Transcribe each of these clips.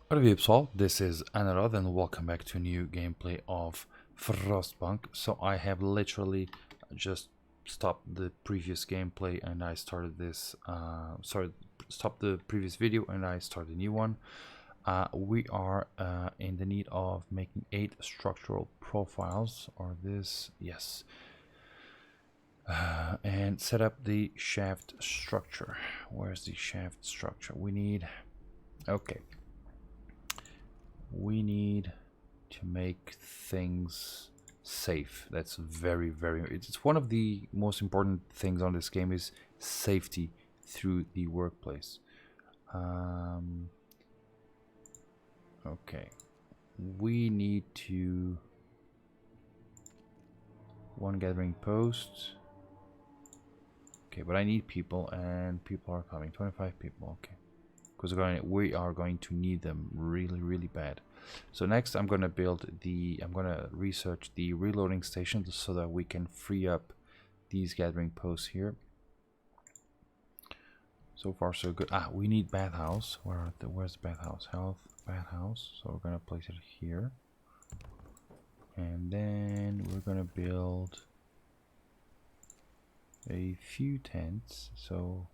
What up, people? This is Anurad and welcome back to a new gameplay of Frostpunk. So I have literally just stopped the previous gameplay and I started this, stopped the previous video and I started a new one. We are in the need of making 8 structural profiles, or this, yes. And set up the shaft structure. Where's the shaft structure? We need, okay. We need to make things safe. That's very it's one of the most important things on this game is safety through the workplace. Okay, we need to one gathering post. Okay, but I need people, and people are coming. 25 people. Okay, because we are going to need them really bad. So next I'm gonna research the reloading station so that we can free up these gathering posts here. So far so good. We need bathhouse. Where's the bathhouse? Health bathhouse. So we're gonna place it here, and then we're gonna build a few tents. So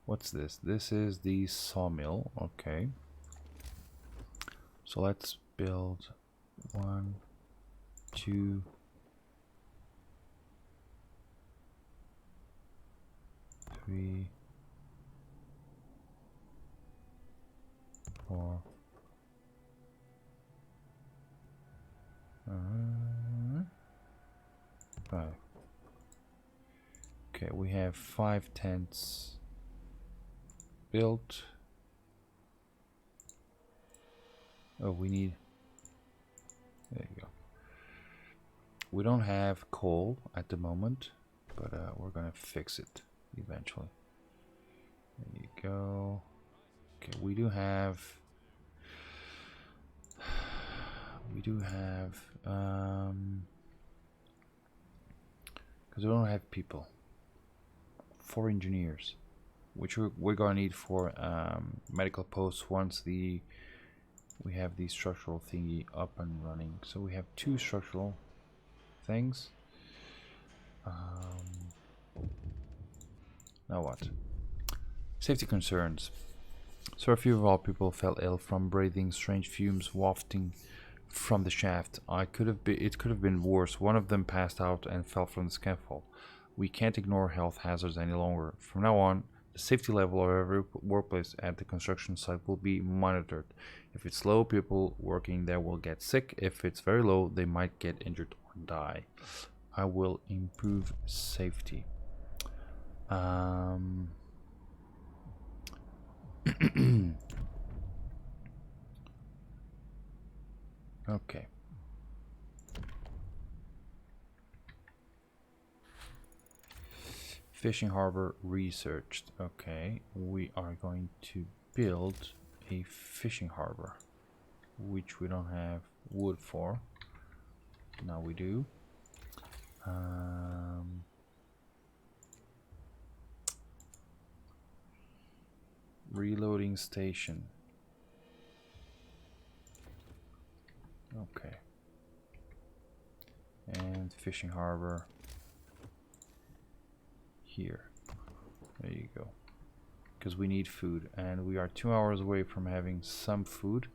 what's this? This is the sawmill. Okay, so let's build 1, 2, 3, 4. 5. Okay, we have 5 tents built. Oh, we need, there you go. We don't have coal at the moment, but we're gonna fix it eventually. There you go. Okay, we do have because we don't have people. 4 engineers, which we're gonna need for medical posts once we have the structural thingy up and running. So we have 2 structural things. Now what? Safety concerns. So a few of our people fell ill from breathing strange fumes wafting from the shaft. It could have been worse. One of them passed out and fell from the scaffold. We can't ignore health hazards any longer. From now on, the safety level of every workplace at the construction site will be monitored. If it's low, people working there will get sick. If it's very low, they might get injured or die. I will improve safety. Okay. Fishing harbor researched. Okay, we are going to build a fishing harbor, which we don't have wood for. Now we do. Reloading station. Okay. And fishing harbor here. There you go. Because we need food, and we are 2 hours away from having some food,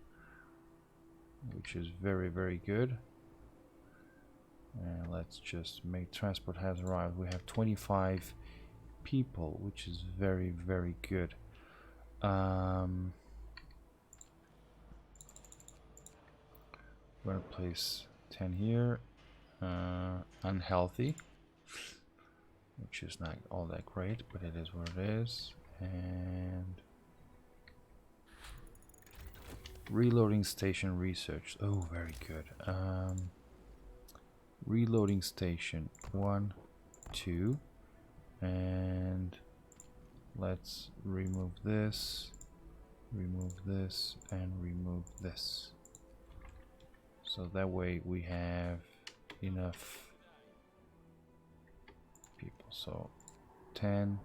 which is very good. And let's just make transport has arrived. We have 25 people, which is very good. I'm gonna place 10 here. Unhealthy, which is not all that great, but it is what it is. And reloading station research. Oh, very good. Reloading station 1, 2, and let's remove this, and remove this. So that way we have enough people. So 10,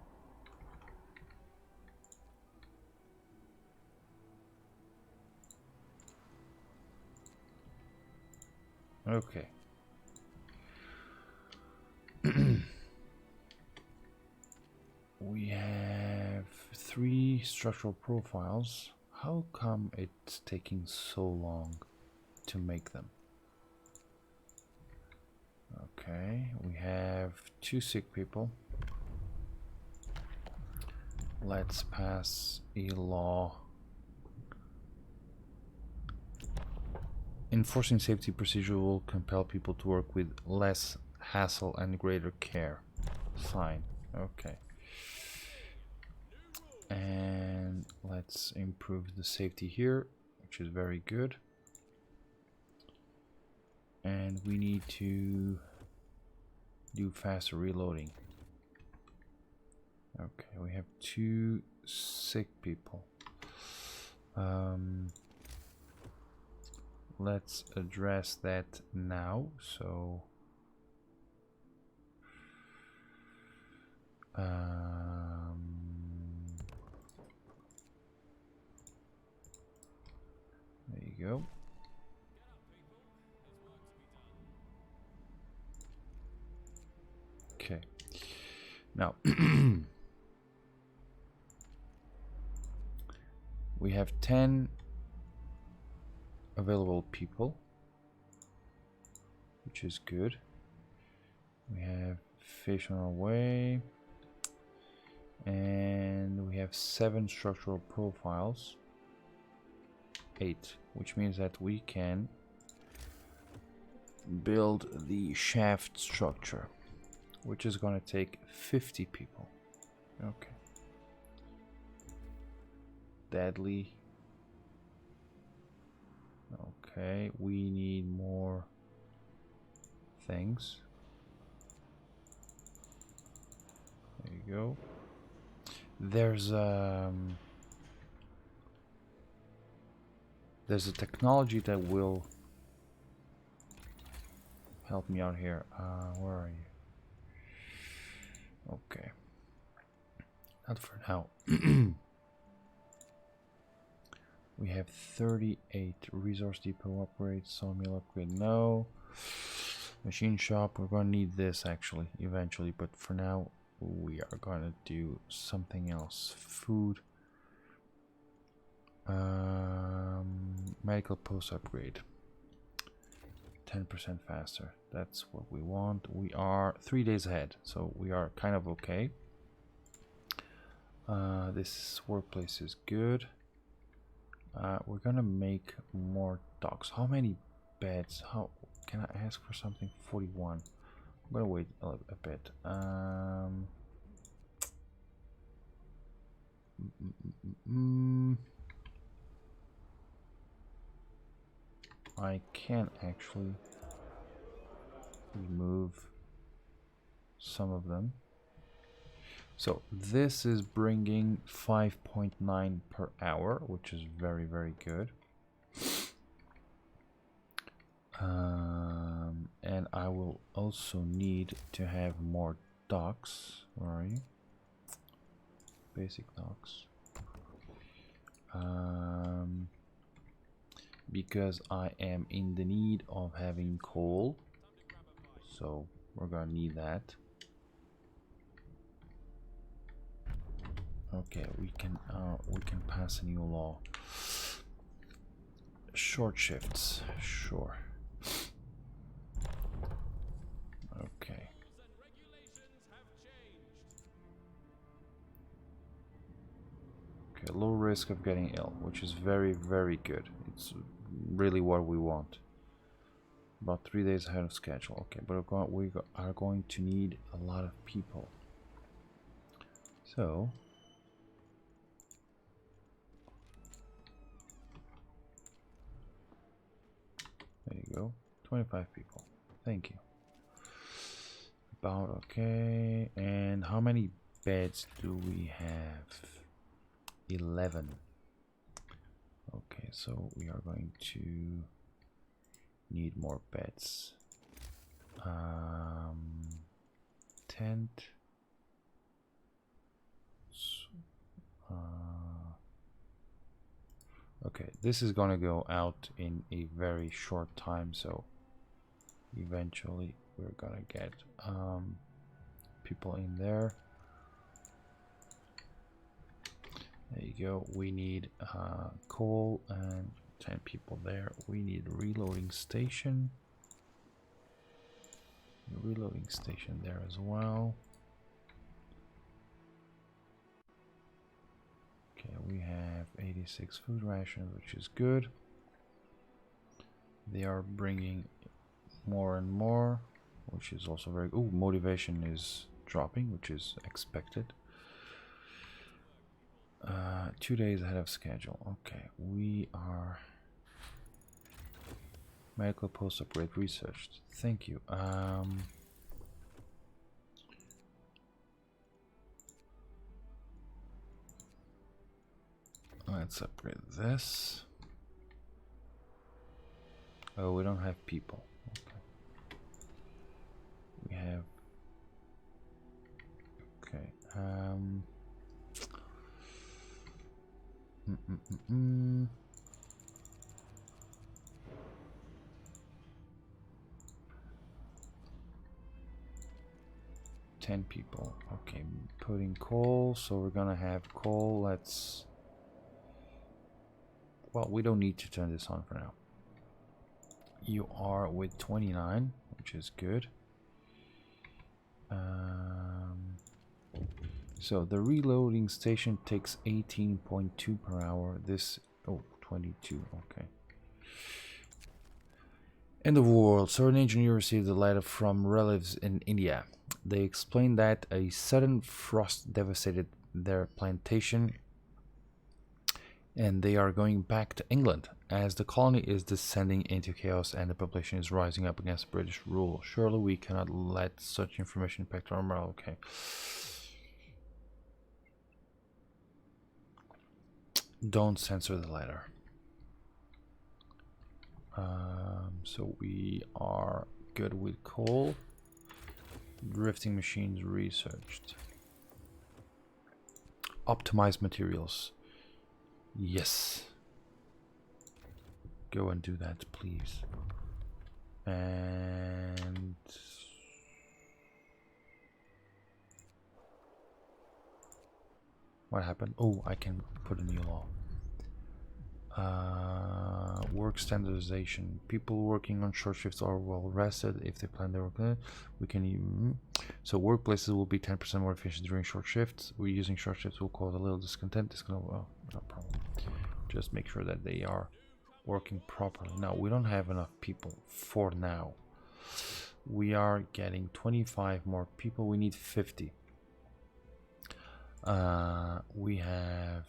Okay. We have 3 structural profiles. How come it's taking so long to make them? Okay, we have 2 sick people. Let's pass a law enforcing safety procedure will compel people to work with less hassle and greater care. Fine. Okay. And let's improve the safety here, which is very good. And we need to do faster reloading. Okay, we have 2 sick people. Let's address that now. So there you go. Okay. Now we have 10 available people, which is good. We have fish on our way, and we have 7 structural profiles. 8, which means that we can build the shaft structure, which is going to take 50 people. Okay. Deadly. Okay, we need more things. There you go. There's a technology that will help me out here. Where are you? Okay. Not for now. We have 38. Resource depot upgrade, sawmill upgrade, no. Machine shop, we're gonna need this actually eventually, but for now we are gonna do something else. Food. Medical post upgrade. 10% faster. That's what we want. We are 3 days ahead, so we are kind of okay. This workplace is good. We're gonna make more docks. How many beds? How can I ask for something? 41. I'm gonna wait a bit. I can actually remove some of them. So this is bringing 5.9 per hour, which is very, very good. And I will also need to have more docks. Where are you? Basic docks. Because I am in the need of having coal, so we're gonna need that. Okay, we can pass a new law. Short shifts, sure. Okay. Okay, low risk of getting ill, which is very, very good. It's really what we want. About 3 days ahead of schedule. Okay, but we are going to need a lot of people. So there you go. 25 people. Thank you. About okay. And how many beds do we have? 11. Okay, so we are going to need more beds. Tent. Okay, this is gonna go out in a very short time, so Eventually we're gonna get people in there. There you go. We need coal and 10 people there. We need a reloading station. Reloading station there as well. Okay, we have 86 food rations, which is good. They are bringing more and more, which is also very good. Oh, motivation is dropping, which is expected. 2 days ahead of schedule. Okay, we are medical post upgrade researched. Thank you. Let's upgrade this. Oh, we don't have people. Okay. We have. Okay. 10 people. Okay, putting coal. So we're gonna have coal. Let's. Well, we don't need to turn this on for now. You are with 29, which is good. So the reloading station takes 18.2 per hour. This, oh, 22, okay. End of world. So an engineer received a letter from relatives in India. They explained that a sudden frost devastated their plantation and they are going back to England as the colony is descending into chaos and the population is rising up against British rule. Surely we cannot let such information impact our morale. Okay. Don't censor the letter. So we are good with coal. Drifting machines researched. Optimize materials. Yes. Go and do that, please. And what happened? Oh, I can put a new law. Work standardization. People working on short shifts are well rested if they plan their work. We can even so workplaces will be 10% more efficient during short shifts. We're using short shifts will cause a little discontent. Well, no problem. Just make sure that they are working properly. Now we don't have enough people for now. We are getting 25 more people. We need 50. We have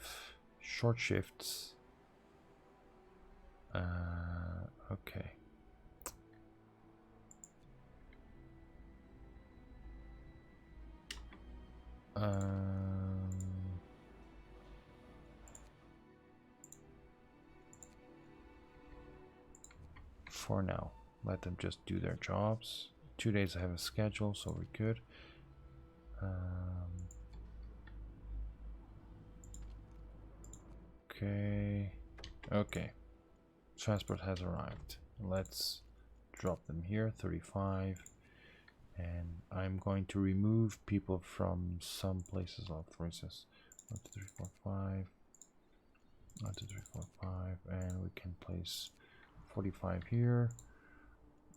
short shifts. Okay. For now, let them just do their jobs. 2 days I have a schedule, so we're good. Okay. Okay. Transport has arrived. Let's drop them here, 35. And I'm going to remove people from some places. For instance, 1, 2, 3, 4, 5. 1, 2, 3, 4, 5. And we can place 45 here.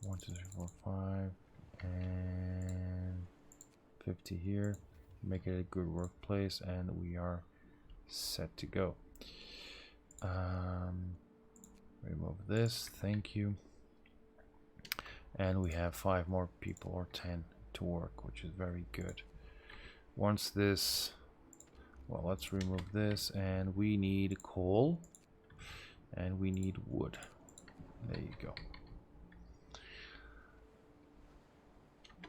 1, 2, 3, 4, 5. And 50 here. Make it a good workplace, and we are set to go. Remove this, thank you. And we have 5 more people, or 10 to work, which is very good. Once this, well, let's remove this, and we need coal and we need wood. There you go.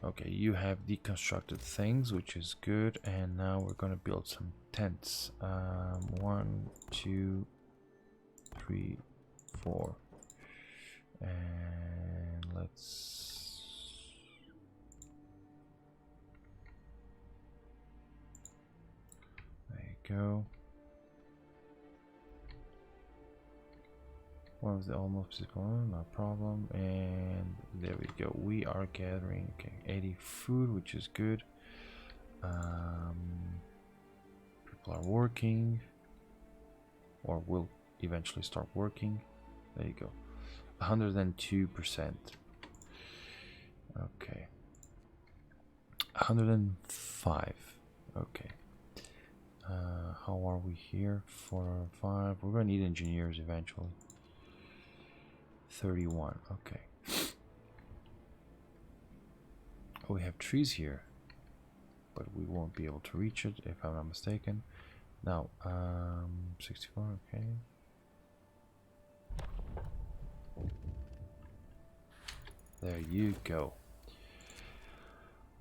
Okay, you have deconstructed things, which is good, and now we're gonna build some tents. 1, 2, 3, 4, and let's there you go. One of the almost physical, no problem. And there we go. We are gathering 80 food, which is good. People are working, or will eventually start working. There you go. 102%. Okay. 105. Okay. How are we here? 4 or 5. We're gonna need engineers eventually. 31. Okay. Oh, we have trees here, but we won't be able to reach it if I'm not mistaken. Now, 64. Okay. There you go.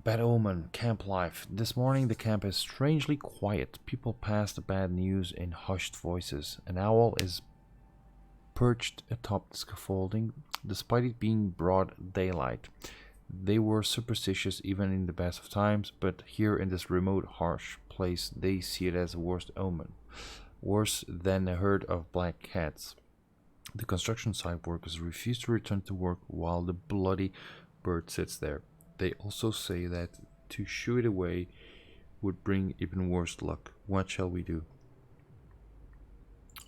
Bad omen, camp life. This morning the camp is strangely quiet. People pass the bad news in hushed voices. An owl is perched atop the scaffolding, despite it being broad daylight. They were superstitious even in the best of times, but here in this remote, harsh place they see it as a worst omen. Worse than a herd of black cats. The construction site workers refuse to return to work while the bloody bird sits there. They also say that to shoo it away would bring even worse luck. What shall we do?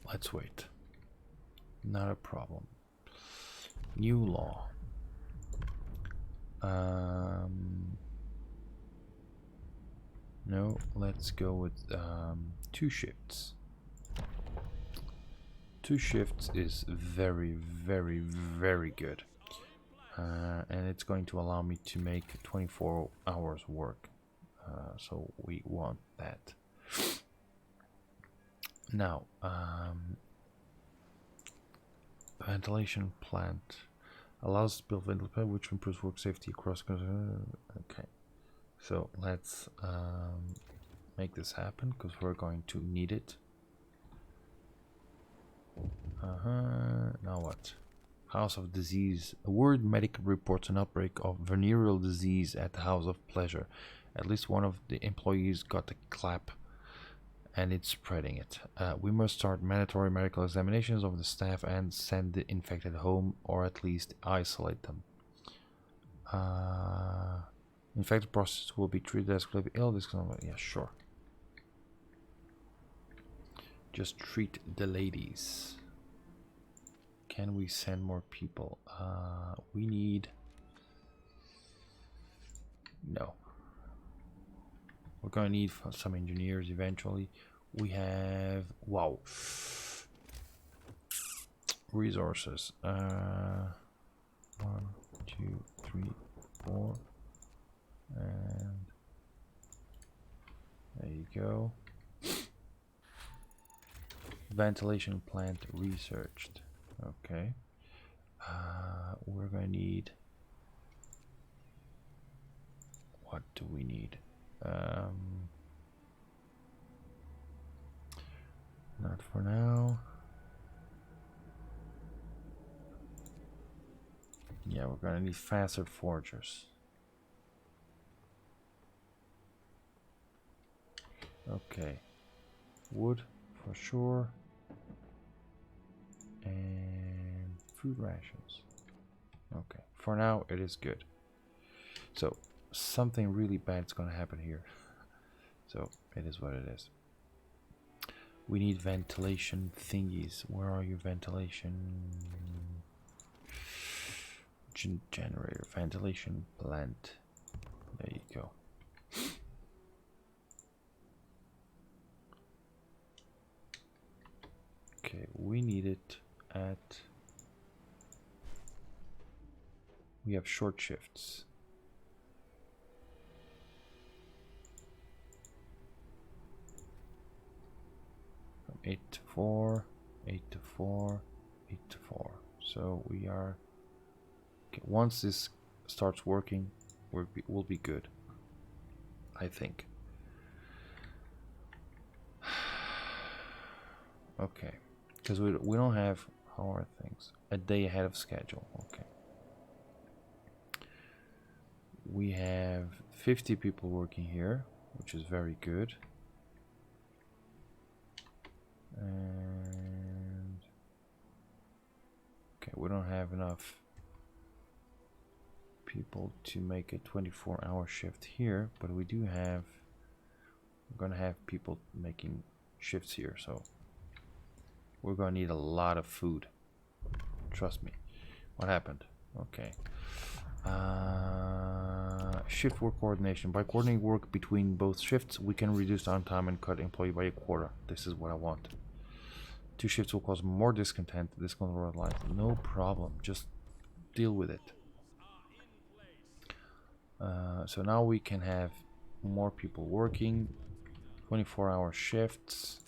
Let's wait. Not a problem. New law. No, let's go with 2 shifts. 2 shifts is very, very, very good. And it's going to allow me to make 24 hours work. So we want that. Now, ventilation plant allows to build ventilation, which improves work safety across. Okay, so let's make this happen because we're going to need it. Now what? House of Disease. A word medic reports an outbreak of venereal disease at the House of Pleasure. At least one of the employees got the clap and it's spreading it. We must start mandatory medical examinations of the staff and send the infected home, or at least isolate them. Infected prostitutes will be treated as clinically ill. Yeah, sure. Just treat the ladies. Can we send more people? We need... No. We're gonna need some engineers eventually. We have... Wow. Resources. 1, 2, 3, 4. And... There you go. Ventilation plant researched. Okay. We're gonna need... What do we need? Not for now. Yeah, we're gonna need faster forgers. Okay. Wood for sure. And food rations. Okay. For now, it is good. So, something really bad is going to happen here. So, it is what it is. We need ventilation thingies. Where are your ventilation? Generator. Ventilation plant. There you go. Okay, we need it at... We have short shifts. From 8 to 4, 8 to 4, 8 to 4. So we are... Okay, once this starts working, we'll be good. I think. Okay. Because we don't have... How are things? A day ahead of schedule. Okay. We have 50 people working here, which is very good. And Okay, we don't have enough people to make a 24-hour shift here, but we do have, we're gonna have people making shifts here, so we're gonna need a lot of food. Trust me. What happened? Okay. Shift work coordination. By coordinating work between both shifts, we can reduce downtime and cut employee by a quarter. This is what I want. 2 shifts will cause more discontent. Discontent life. No problem. Just deal with it. So now we can have more people working. 24-hour shifts.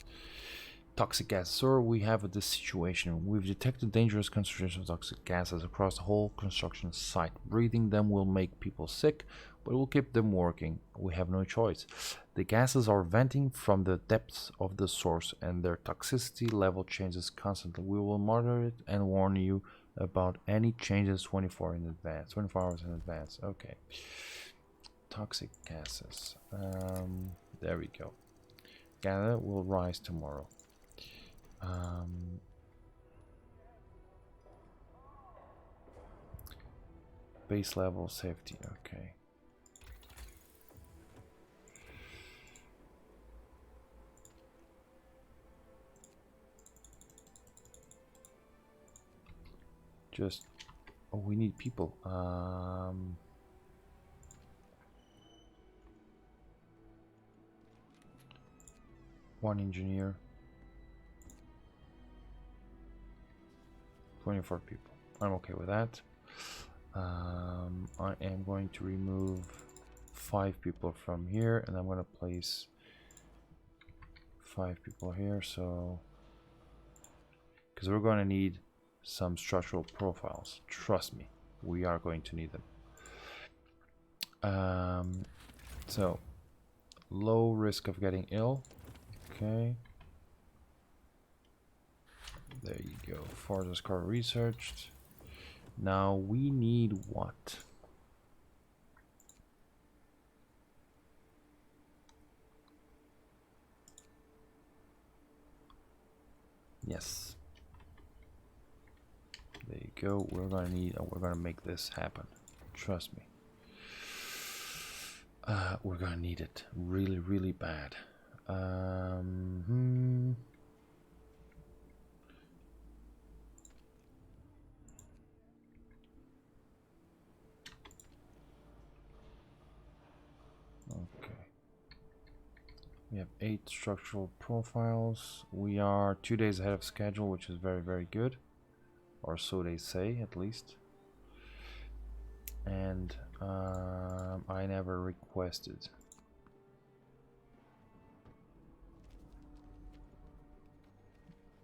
Toxic gas. Sir, we have this situation. We've detected dangerous concentrations of toxic gases across the whole construction site. Breathing them will make people sick, but we'll keep them working. We have no choice. The gases are venting from the depths of the source, and their toxicity level changes constantly. We will monitor it and warn you about any changes 24 hours in advance. Okay. Toxic gases. There we go. Gather will rise tomorrow. Base level safety, okay. Just, oh, we need people. One engineer. 24 people. I'm okay with that. I am going to remove 5 people from here, and I'm going to place 5 people here, so because we're going to need some structural profiles. Trust me, we are going to need them. So low risk of getting ill. Okay. There you go. Forest car researched. Now we need what? Yes. There you go. We're gonna need. We're gonna make this happen. Trust me. We're gonna need it really, really bad. Okay. We have 8 structural profiles. We are 2 days ahead of schedule, which is very, very good. Or so they say, at least. And I never requested.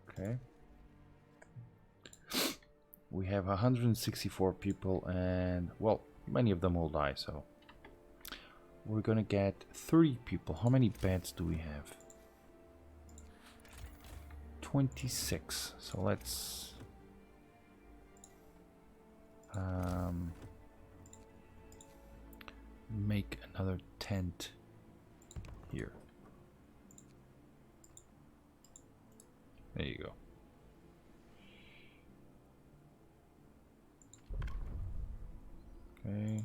Okay. We have 164 people, and well, many of them will die, so we're gonna get 30 people. How many beds do we have? 26. So let's make another tent here. There you go. Okay.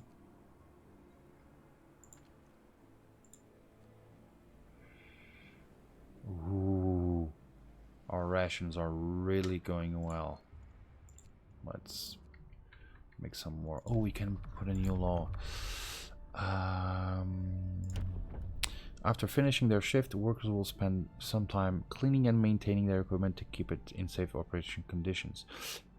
Ooh. Our rations are really going well. Let's make some more. Oh, we can put a new law. After finishing their shift, workers will spend some time cleaning and maintaining their equipment to keep it in safe operation conditions.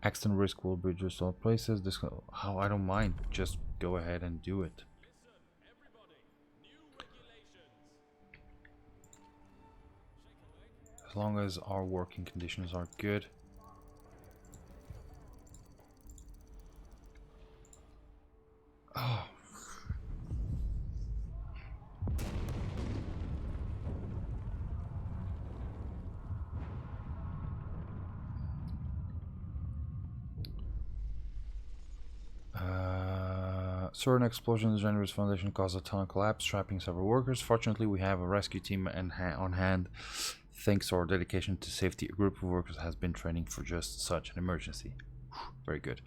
Accident risk will be reduced in all places. This, how I don't mind. Just go ahead and do it. As long as our working conditions are good. Oh. Certain explosion in the generator's foundation caused a tunnel collapse, trapping several workers. Fortunately, we have a rescue team on hand. Thanks to our dedication to safety, a group of workers has been training for just such an emergency. Very good.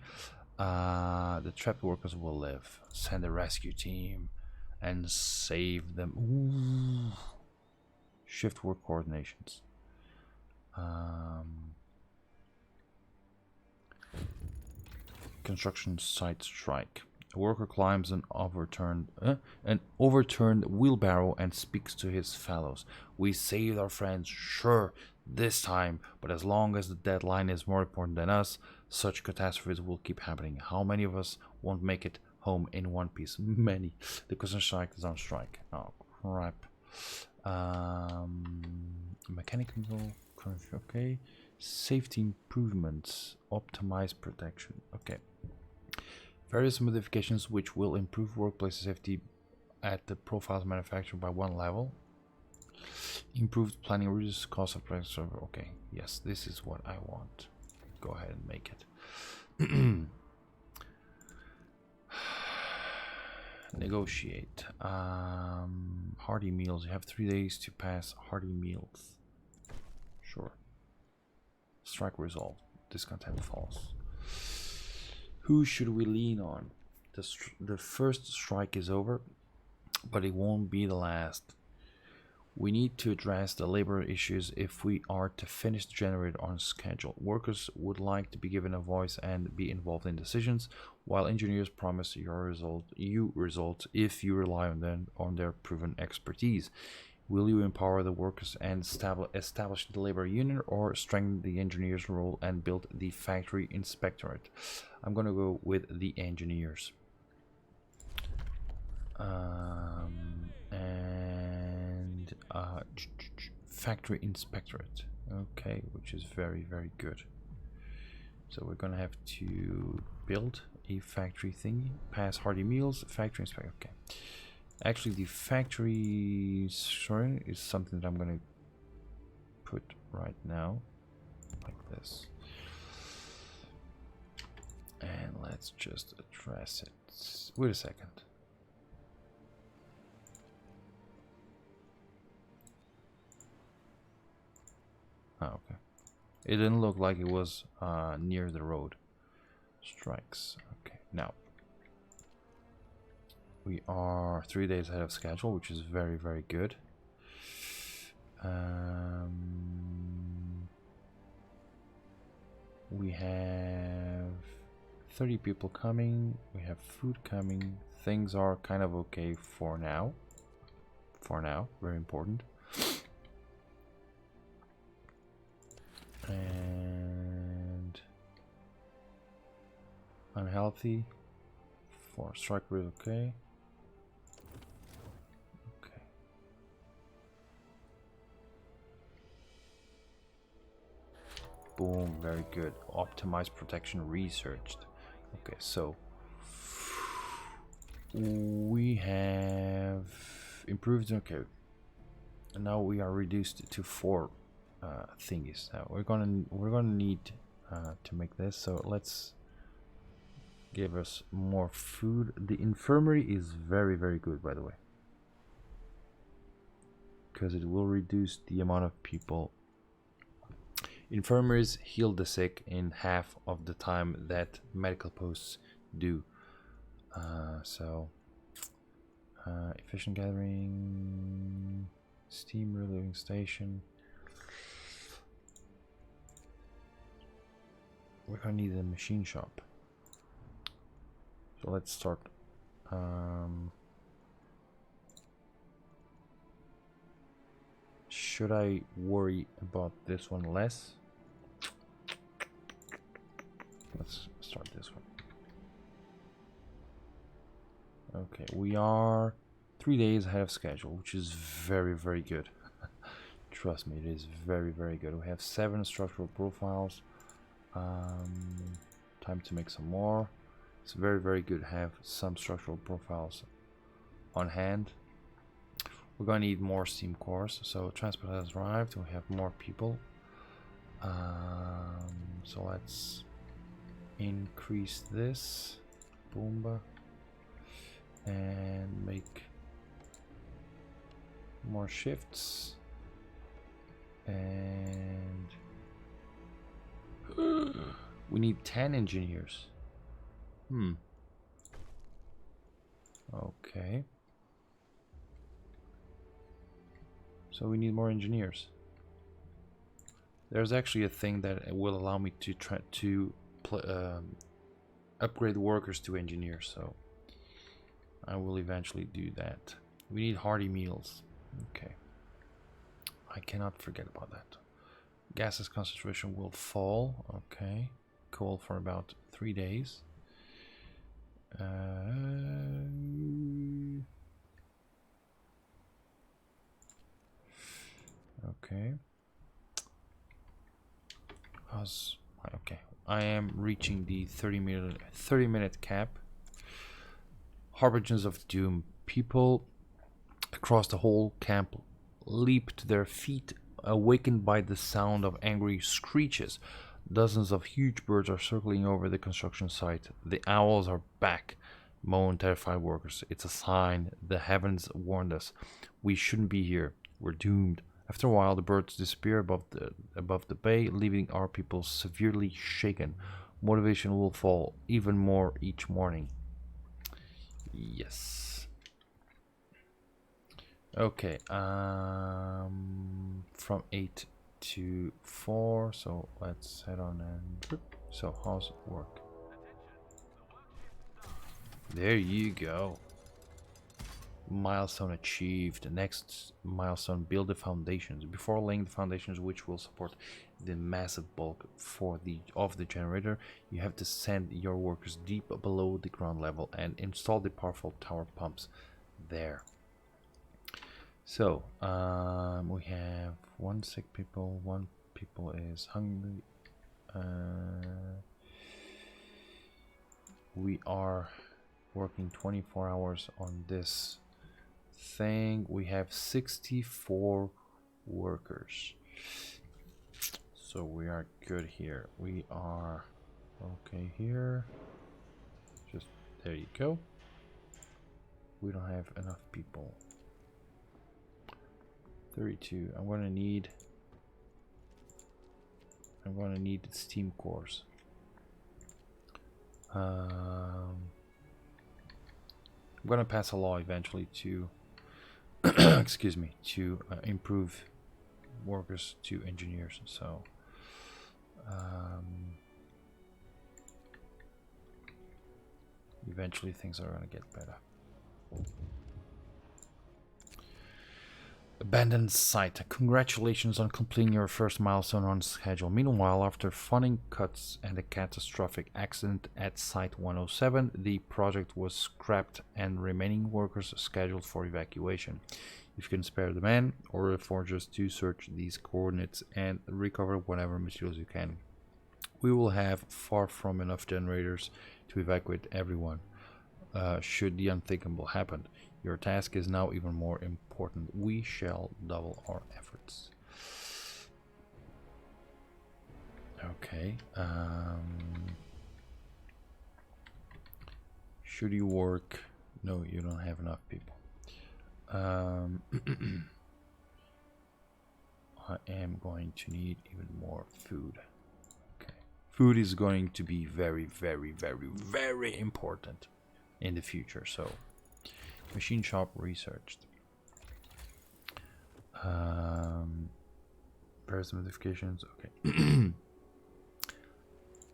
The trapped workers will live. Send a rescue team and save them. Ooh. Shift work coordinations. Construction site strike. A worker climbs an overturned wheelbarrow and speaks to his fellows. We saved our friends, sure, this time, but as long as the deadline is more important than us, such catastrophes will keep happening. How many of us won't make it home in one piece? Many. The construction site is on strike. Oh, crap. Mechanical, okay. Safety improvements, optimize protection. Okay. Various modifications which will improve workplace safety at the profiles manufactured by 1 level. Improved planning, reduce cost of product server. Okay, yes, this is what I want. Go ahead and make it. Negotiate. Hearty meals. You have 3 days to pass hearty meals. Sure. Strike resolved. Discontent falls. Who should we lean on? The first strike is over, but it won't be the last. We need to address the labor issues if we are to finish the generator on schedule. Workers would like to be given a voice and be involved in decisions, while engineers promise you results if you rely on them on their proven expertise. Will you empower the workers and establish the labor union, or strengthen the engineers' role and build the factory inspectorate? I'm gonna go with the engineers. And factory inspectorate. Okay, which is very, very good. So we're gonna have to build a factory thingy, pass hearty meals, factory inspector. Okay. Actually, the factory is something that I'm gonna put right now, like this. And let's just address it. Wait a second. Oh, okay. It didn't look like it was near the road. Strikes. Okay, now. We are 3 days ahead of schedule, which is very, very good. We have 30 people coming. We have food coming. Things are kind of okay for now. For now, very important. And unhealthy. For strike rate, okay. Boom, very good. Optimized protection researched. Okay, so we have improved. Okay, and now we are reduced to 4 thingies. Now we're gonna need to make this. So let's give us more food. The infirmary is very, very good, by the way, because it will reduce the amount of people. Infirmaries heal the sick in half of the time that medical posts do. Efficient gathering, steam relieving station. We're gonna need a machine shop. So let's start. Should I worry about this one less? Let's start this one. Okay, we are 3 days ahead of schedule, which is very, very good. Trust me, it is very, very good. We have 7 structural profiles. Time to make some more. It's very, very good to have some structural profiles on hand. We're gonna need more steam cores, so transport has arrived. We have more people. So let's increase this, boomba, and make more shifts. And We need 10 engineers. Okay. So we need more engineers. There's actually a thing that will allow me to try to upgrade workers to engineers, so I will eventually do that. We need hearty meals. Okay. I cannot forget about that. Gases concentration will fall. Okay. Coal for about 3 days. Okay. Okay. I am reaching the 30-minute cap. Harbingers of doom. People across the whole camp leap to their feet, awakened by the sound of angry screeches. Dozens of huge birds are circling over the construction site. The owls are back, moan terrified workers. It's a sign. The heavens warned us. We shouldn't be here. We're doomed. After a while, the birds disappear above the bay, leaving our people severely shaken. Motivation will fall even more each morning. Yes. Okay. From 8 to 4. So let's head on and. So how's it work? There you go. Milestone achieved. The next milestone: build the foundations. Before laying the foundations which will support the massive bulk of the generator, you have to send your workers deep below the ground level and install the powerful tower pumps there. So we have 1 sick people, 1 people is hungry. We are working 24 hours on this thing. We have 64 workers, so we are good here. We are okay here. Just there you go. We don't have enough people. 32. I'm gonna need steam cores. I'm gonna pass a law eventually to excuse me, to improve workers to engineers. So eventually things are gonna get better. Abandoned site. Congratulations on completing your first milestone on schedule. Meanwhile, after funding cuts and a catastrophic accident at Site 107, the project was scrapped and remaining workers scheduled for evacuation. If you can spare the men or the forgers to search these coordinates and recover whatever materials you can. We will have far from enough generators to evacuate everyone should the unthinkable happen. Your task is now even more important. We shall double our efforts. Okay. Should you work? No, you don't have enough people. I am going to need even more food. Okay. Food is going to be very, very, very, very important in the future. So, machine shop researched. Various modifications. Okay.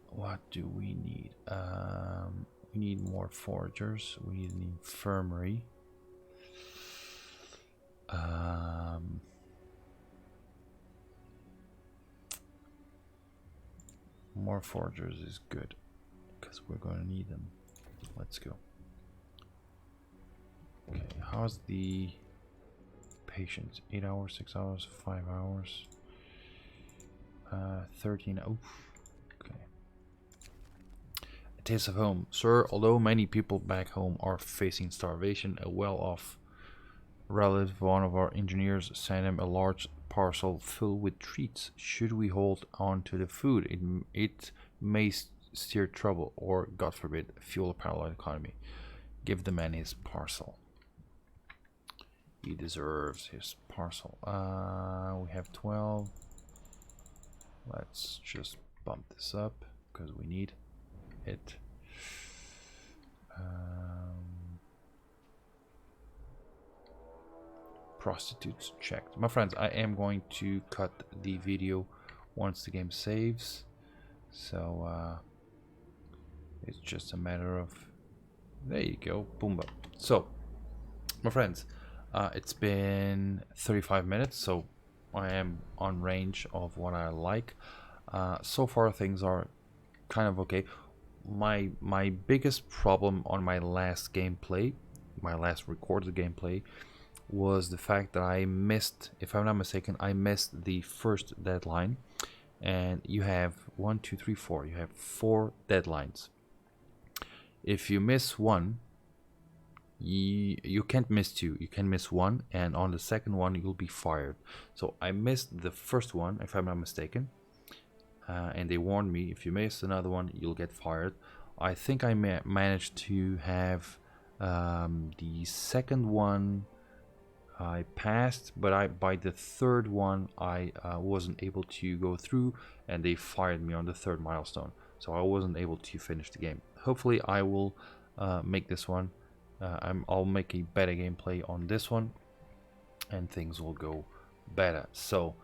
What do we need? We need more foragers. We need an infirmary. More foragers is good because we're going to need them. Let's go. Okay, how's the patience? 8 hours, 6 hours, 5 hours, 13. Oof. Okay. A taste of home, sir. Although many people back home are facing starvation, a well-off relative, one of our engineers, sent him a large parcel filled with treats. Should we hold on to the food? It may steer trouble, or God forbid, fuel a parallel economy. Give the man his parcel. He deserves his parcel. We have 12. Let's just bump this up. because we need it. Prostitutes checked. My friends, I am going to cut the video once the game saves, so it's just a matter of, there you go, boom. So my friends, it's been 35 minutes, so I am on range of what I like. So far things are kind of okay. My biggest problem on my last gameplay, my last recorded gameplay, was the fact that I missed, if I'm not mistaken, I missed the first deadline. And you have 1, 2, 3, 4. You have 4 deadlines. If you miss one, you can't miss 2. You can miss 1, and on the second one you'll be fired. So I missed the first one, if I'm not mistaken, and they warned me, if you miss another one, you'll get fired. I think I managed to have the second one I passed, but by the third one I wasn't able to go through, and they fired me on the third milestone, so I wasn't able to finish the game. Hopefully I will make this one. I'll make a better gameplay on this one, and things will go better. So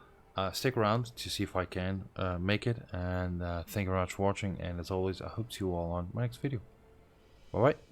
stick around to see if I can make it, and thank you very much for watching, and as always I hope to see you all on my next video. Bye bye.